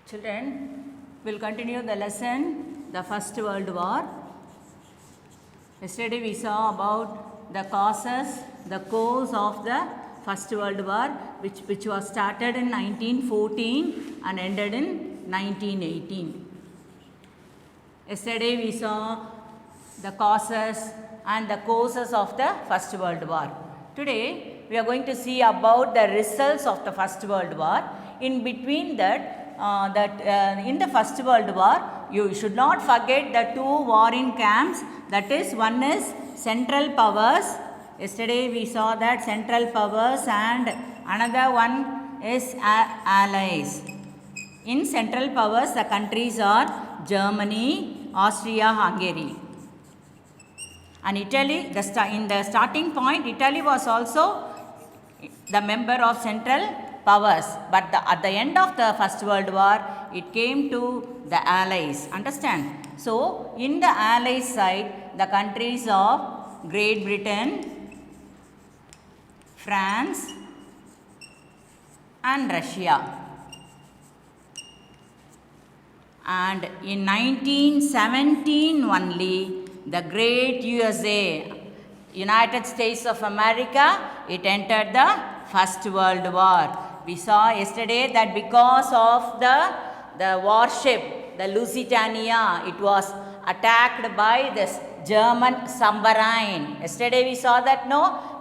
Children, we'll continue the lesson, the First World War. Yesterday we saw about the causes, the cause of the First World War, which was started in 1914 and ended in 1918. Yesterday we saw the causes and the causes of the First World War. Today we are going to see about the results of the First World War. In between that, in the First World War, you should not forget the two warring camps. That is, one is Central Powers. Yesterday we saw that Central Powers, and another one is Allies. In Central Powers, the countries are Germany, Austria-Hungary. And Italy, in the starting point, Italy was also the member of Central Powers, but at the end of the First World War, it came to the Allies. Understand? So, in the Allies side, the countries of Great Britain, France and Russia. And in 1917 only, the great USA, United States of America, it entered the First World War. We saw yesterday that because of the warship, the Lusitania, it was attacked by this German submarine. Yesterday we saw that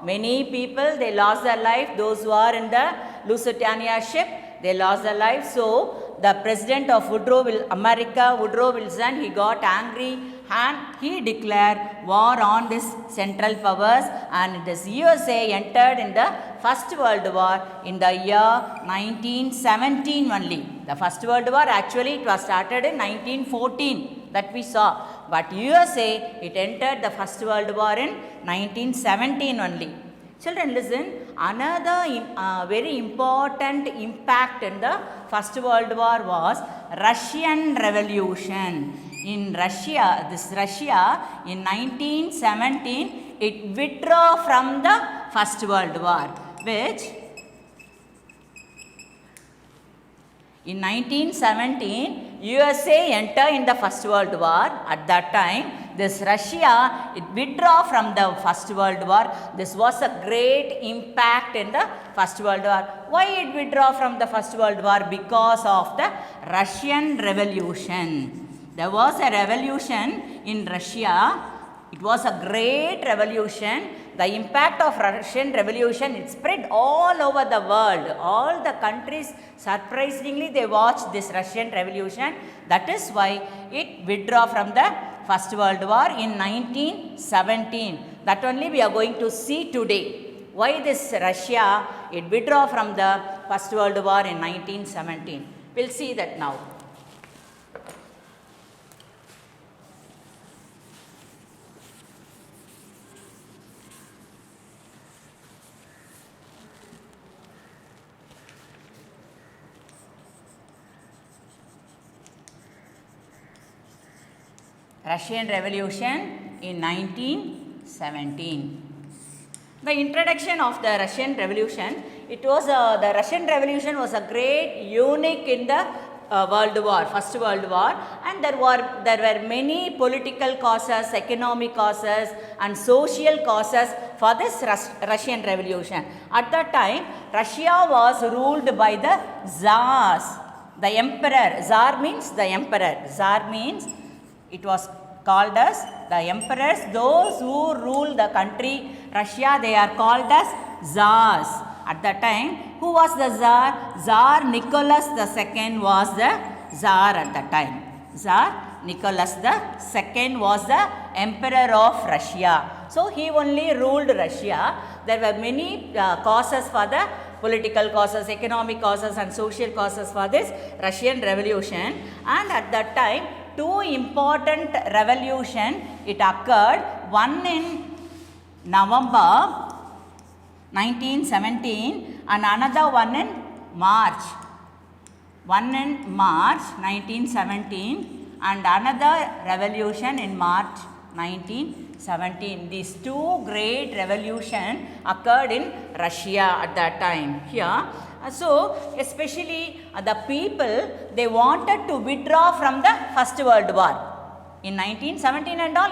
many people, they lost their life. Those who are in the Lusitania ship, they lost their life. So the president of Woodrow Wilson, he got angry and he declared war on this Central Powers, and this USA entered in the First World War in the year 1917 only. The First World War actually it was started in 1914 that we saw, but USA it entered the First World War in 1917 only. Children, listen, another very important impact in the First World War was Russian Revolution. In Russia, in 1917, it withdrew from the First World War, which in 1917, USA entered in the First World War. At that time, this Russia, it withdrew from the First World War. This was a great impact in the First World War. Why it withdrew from the First World War? Because of the Russian Revolution. There was a revolution in Russia. It was a great revolution. The impact of Russian Revolution, it spread all over the world. All the countries, surprisingly, they watched this Russian Revolution. That is why it withdrew from the First World War in 1917. That only we are going to see today. Why this Russia, it withdrew from the First World War in 1917. We'll see that now. Russian Revolution in 1917. The introduction of the Russian Revolution, it was the Russian Revolution was a great unique in the World War, First World War, and there were many political causes, economic causes, and social causes for this Russian Revolution. At that time, Russia was ruled by the Tsars, the emperor. Tsar means the emperor. Tsar means it was called as the emperors. Those who rule the country, Russia, they are called as Tsars. At that time, who was the Tsar? Tsar Nicholas II was the Tsar at that time. Tsar Nicholas II was the emperor of Russia. So, he only ruled Russia. There were many causes for the political causes, economic causes, and social causes for this Russian Revolution. And at that time, two important revolution it occurred, one in November 1917 and another one in March. One in March 1917 and another revolution in March 1918. 1917. These two great revolutions occurred in Russia at that time. Here, so especially the people, they wanted to withdraw from the First World War. In 1917 and all,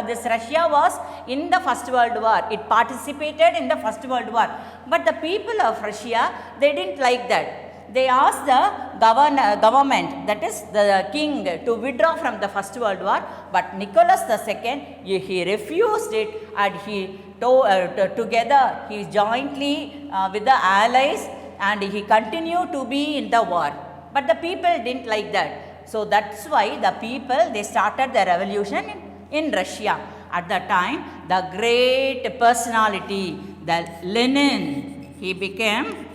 this Russia was in the First World War. It participated in the First World War. But the people of Russia, they didn't like that. They asked the government, that is the king, to withdraw from the First World War. But Nicholas II, he refused it, and he together, he jointly with the allies, and he continued to be in the war. But the people didn't like that. So that's why the people, they started the revolution in Russia. At the time, the great personality, the Lenin, he became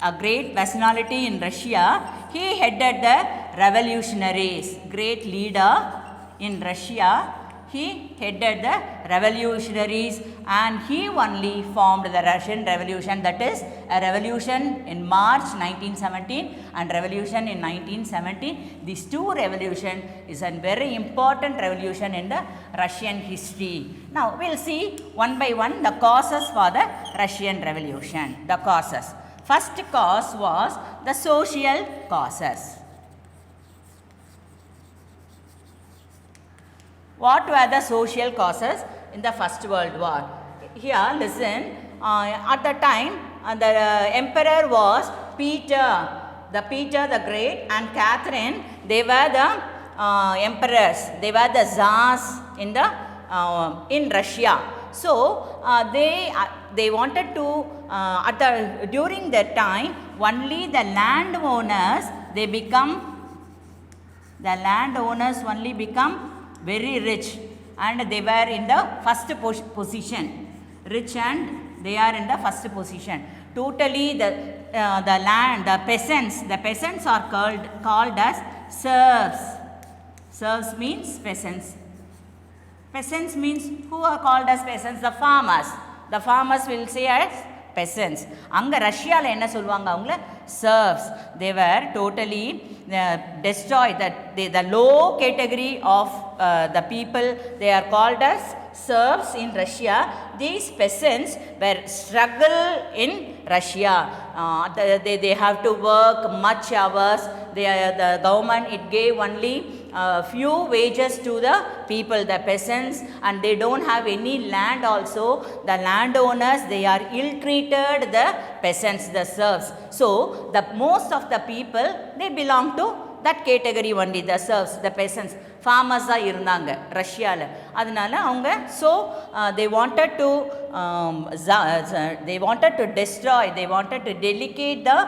a great personality in Russia. He headed the revolutionaries, great leader in Russia. He headed the revolutionaries, and he only formed the Russian Revolution, that is a revolution in March 1917 and revolution in 1917. These two revolutions is a very important revolution in the Russian history. Now we will see one by one the causes for the Russian Revolution. The causes. First cause was the social causes. What were the social causes in the First World War? Here, listen, at the time, the emperor was Peter the Great, and Catherine. They were the emperors, they were the czars in Russia. So, they wanted to, during that time, only the landowners, only become very rich, and they were in the first position. Rich, and they are in the first position. Totally, the peasants are called as serfs. Serfs means peasants. Peasants means who are called as peasants? The farmers. The farmers will say as peasants. Anga Russia la enna solvanga avanga serfs. They were totally destroyed. The low category of the people, they are called as serfs in Russia. These peasants were struggle in Russia. They have to work much hours. The government, it gave only few wages to the people, the peasants, and they don't have any land also. The landowners, they are ill-treated the peasants, the serfs. So, most of the people, they belong to that category only, the serfs, the peasants. Farmers are irundanga Russia la adanal avanga. So they wanted to destroy, they wanted to delete the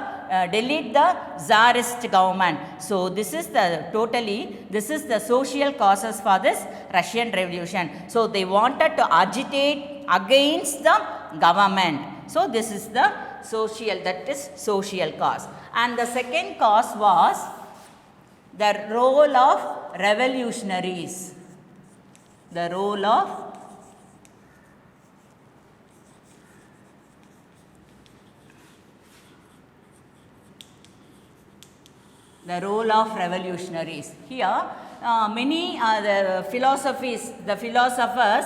czarist government. So this is the social causes for this Russian Revolution. So they wanted to agitate against the government. So this is the social cause. And the second cause was the role of revolutionaries. The role of revolutionaries. Here, many the philosophers,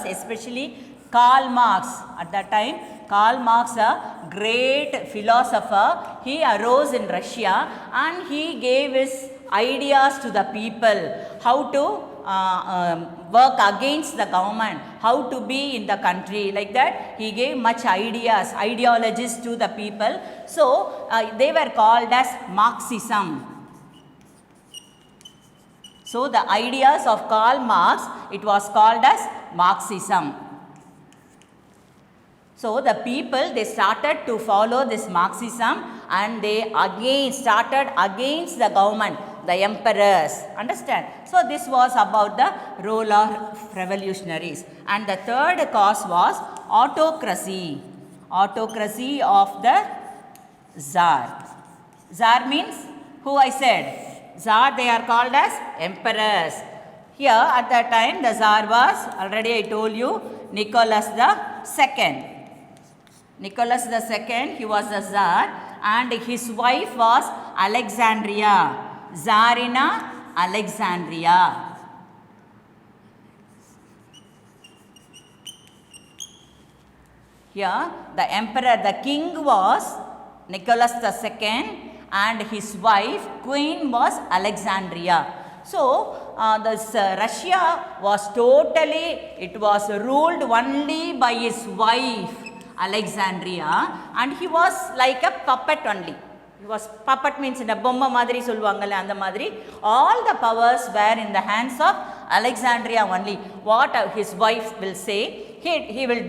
especially Karl Marx. At that time, Karl Marx, a great philosopher, he arose in Russia and he gave his ideas to the people, how to work against the government, how to be in the country, like that. He gave much ideologies to the people. So they were called as Marxism. So the ideas of Karl Marx, it was called as Marxism. So the people, they started to follow this Marxism, and they started against the government, the emperors. Understand? So this was about the role of revolutionaries. And the third cause was autocracy. Autocracy of the Tsar. Tsar means who I said? Tsar, they are called as emperors. Here at that time the Tsar was, already I told you, Nicholas II. Nicholas II, he was the Tsar, and his wife was Alexandria, Tsarina Alexandria. Here the emperor, the king was Nicholas II and his wife queen was Alexandria. So this Russia was totally, it was ruled only by his wife Alexandria, and he was like a puppet only. He was puppet means in a bomba madri solvangala and the madri. All the powers were in the hands of Alexandria only. What his wife will say, he will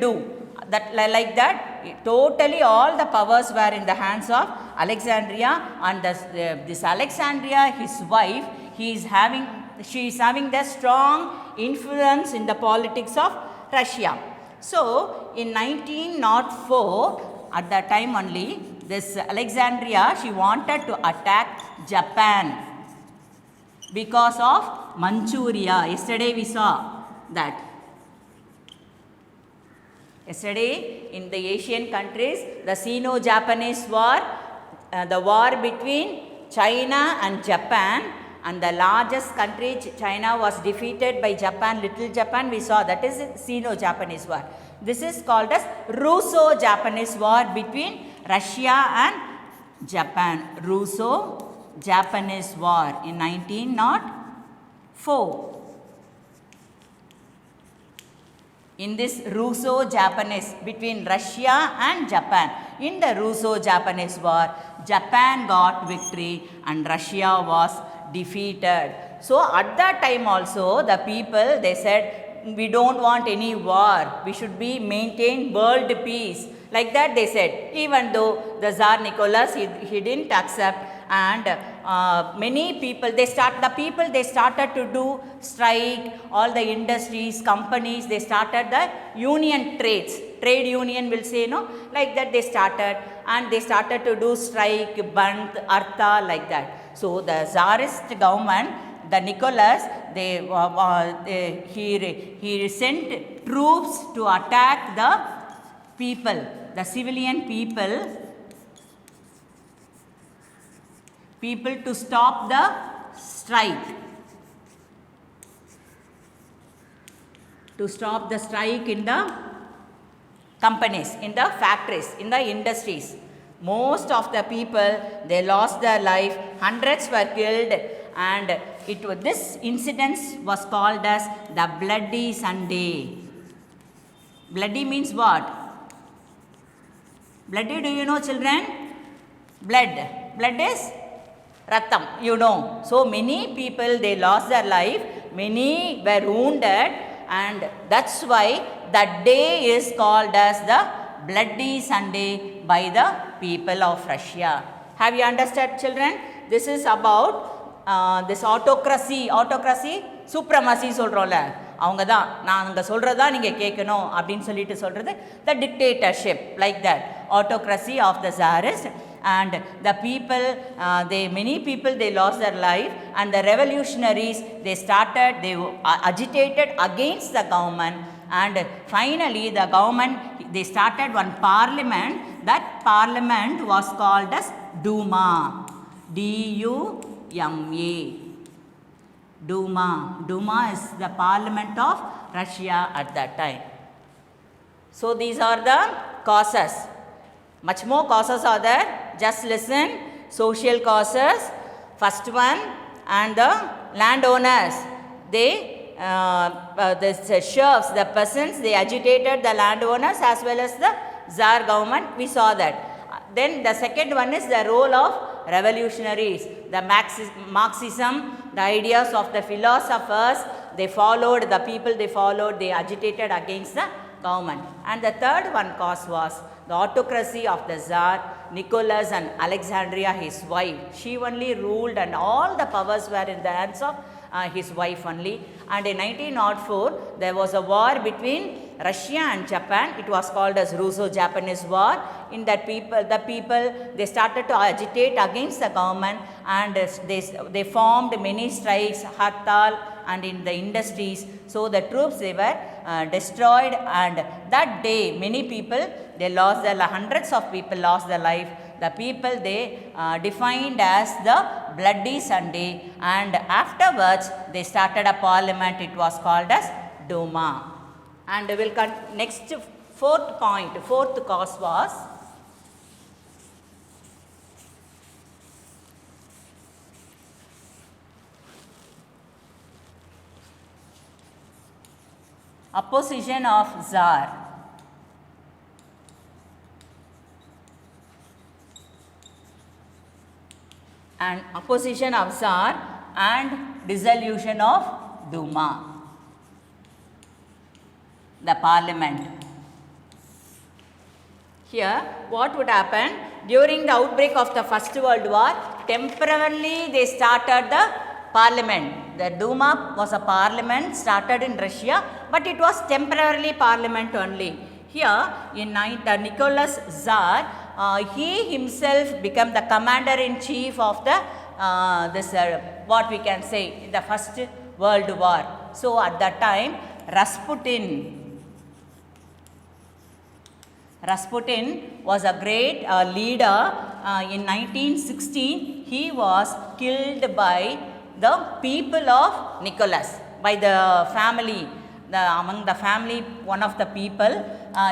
do. That like that, totally all the powers were in the hands of Alexandria, and this Alexandria, his wife, she is having the strong influence in the politics of Russia. So in 1904, at that time only, this Alexandria, she wanted to attack Japan because of Manchuria. Yesterday we saw that. Yesterday in the Asian countries, the Sino-Japanese war, the war between China and Japan, and the largest country, China, was defeated by Japan, little Japan, we saw that is Sino-Japanese war. This is called as Russo-Japanese war between Russia and Japan. Russo-Japanese war in 1904. In this Russo-Japanese, between Russia and Japan, in the Russo-Japanese war, Japan got victory and Russia was defeated. So at that time also, the people, they said, we don't want any war, we should be maintain world peace. Like that they said, even though the Tsar Nicholas, he didn't accept, and many people, they started to do strike, all the industries, companies, they started the union trade union will say, no, like that they started, and they started to do strike, band, artha, like that. So the Tsarist government, the Nicholas, he sent troops to attack the people, the civilian people to stop the strike. To stop the strike in the companies, in the factories, in the industries. Most of the people, they lost their life, hundreds were killed, and this incident was called as the Bloody Sunday. Bloody means what? Bloody, do you know, children? Blood. Blood is Ratham, you know. So many people, they lost their life, many were wounded, and that's why that day is called as the Bloody Sunday by the people of Russia. Have you understood, children? This is about this autocracy, supremacy சொல்றோம்ல, அவங்க தான் நாங்க சொல்றதா நீங்க கேட்கணும் அப்படின்னு சொல்லிட்டு சொல்றது, the dictatorship, like that, autocracy of the Tsarist. And the people, many people, they lost their life, and the revolutionaries, they agitated against the government, and finally the government, they started one parliament. That parliament was called as Duma, D-U-M-A. Duma is the parliament of Russia at that time. So these are the causes. Much more causes are there. Just listen. Social causes, first one, and the landowners. The serfs, the peasants, they agitated the landowners as well as the Tsar government. We saw that. Then the second one is the role of revolutionaries. The Marxism, the ideas of the philosophers, they followed, the people they followed, they agitated against the government. And the third one cause was the autocracy of the Tsar Nicholas and Alexandria, his wife. She only ruled, and all the powers were in the hands of his wife only. And in 1904, there was a war between Russia and Japan. It was called as Russo-Japanese war. In that the people, they started to agitate against the government, and they formed many strikes, hartal, and in the industries. So the troops, they were destroyed, and that day many people, they lost their, hundreds of people lost their life. The people, they defined as the Bloody Sunday, and afterwards they started a parliament. It was called as Duma. And we will next fourth cause was opposition of Tsar. And opposition of Tsar and dissolution of Duma, the parliament. Here what would happen during the outbreak of the First World War, temporarily they started the parliament. The Duma was a parliament started in Russia, but it was temporarily parliament only. Here in Nicholas Tsar, he himself became the commander-in-chief of the what we can say in the First World War. So at that time Rasputin was a great leader. In 1916 he was killed by the people of Nicholas, by the family. Among the family, one of the people,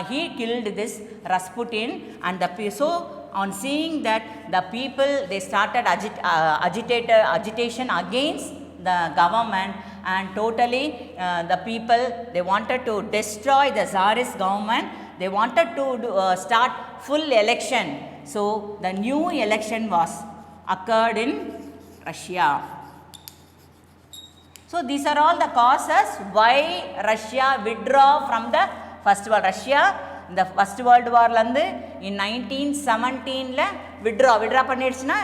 he killed this Rasputin, and so on seeing that the people, they started agitation against the government, and totally the people, they wanted to destroy the Tsarist government. They wanted to start full election. So the new election was occurred in Russia. So these are all the causes why Russia withdraw from the First World. Russia இந்த first world வார்லேருந்து in 1917 withdraw பண்ணிடுச்சுன்னா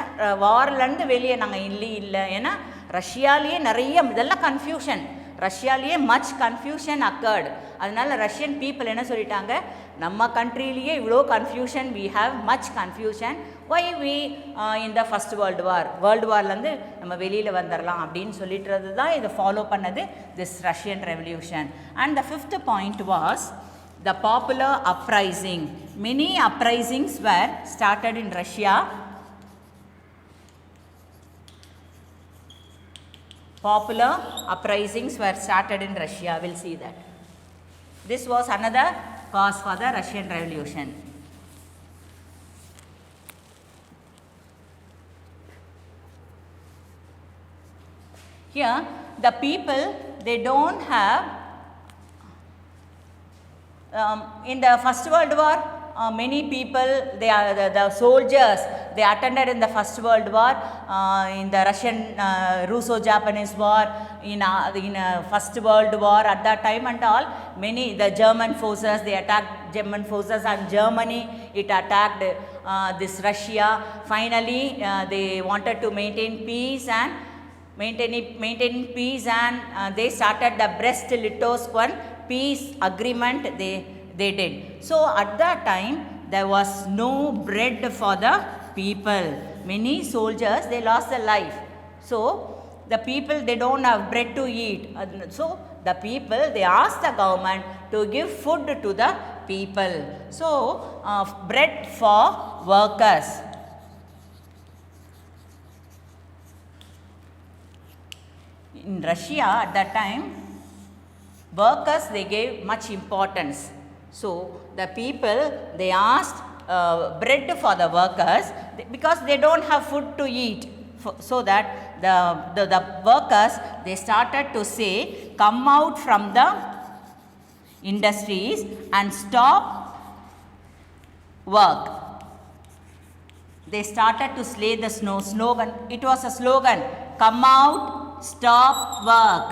வார்லேருந்து வெளியே நாங்கள் இல்லை. ஏன்னா ரஷ்யாலேயே நிறைய இதெல்லாம் கன்ஃபியூஷன், ரஷ்யாலேயே மச் கன்ஃபியூஷன் அக்கர்டு. அதனால ரஷ்யன் பீப்புள் என்ன சொல்லிட்டாங்க, நம்ம கண்ட்ரிலேயே இவ்வளோ confusion, we have much confusion, why we இந்த ஃபஸ்ட் வேர்ல்டு வார்லேருந்து நம்ம வெளியில் வந்துடலாம் அப்படின்னு சொல்லிட்டுறது தான் இதை ஃபாலோ பண்ணது this Russian revolution. And the fifth point was the popular uprising. Many uprisings were started in Russia. Popular uprisings were started in Russia. We'll see that. This was another cause for the Russian Revolution. Here, the people, they don't have in the First World War, many people, they are the soldiers, they attended in the First World War, in the Russian Russo-Japanese War, in First World War at that time and all, many, the German forces, they attacked German forces, and Germany, it attacked this Russia. Finally, they wanted to maintain peace and they started the Brest-Litovsk peace agreement they did. So at that time there was no bread for the people. Many soldiers, they lost their life. So the people, they don't have bread to eat. So the people, they asked the government to give food to the people. So bread for workers. In Russia at that time, workers, they gave much importance. So the people, they asked bread for the workers because they don't have food to eat. So that the workers, they started to say, come out from the industries and stop work. They started to slay the slogan. It was a slogan, come out, stop work.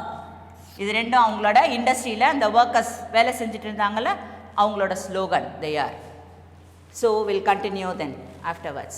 இது ரெண்டும் அவங்களோட இண்டஸ்ட்ரியில் அந்த workers வேலை செஞ்சுட்டு இருந்தாங்கள அவங்களோட slogan they are. So we'll continue then afterwards.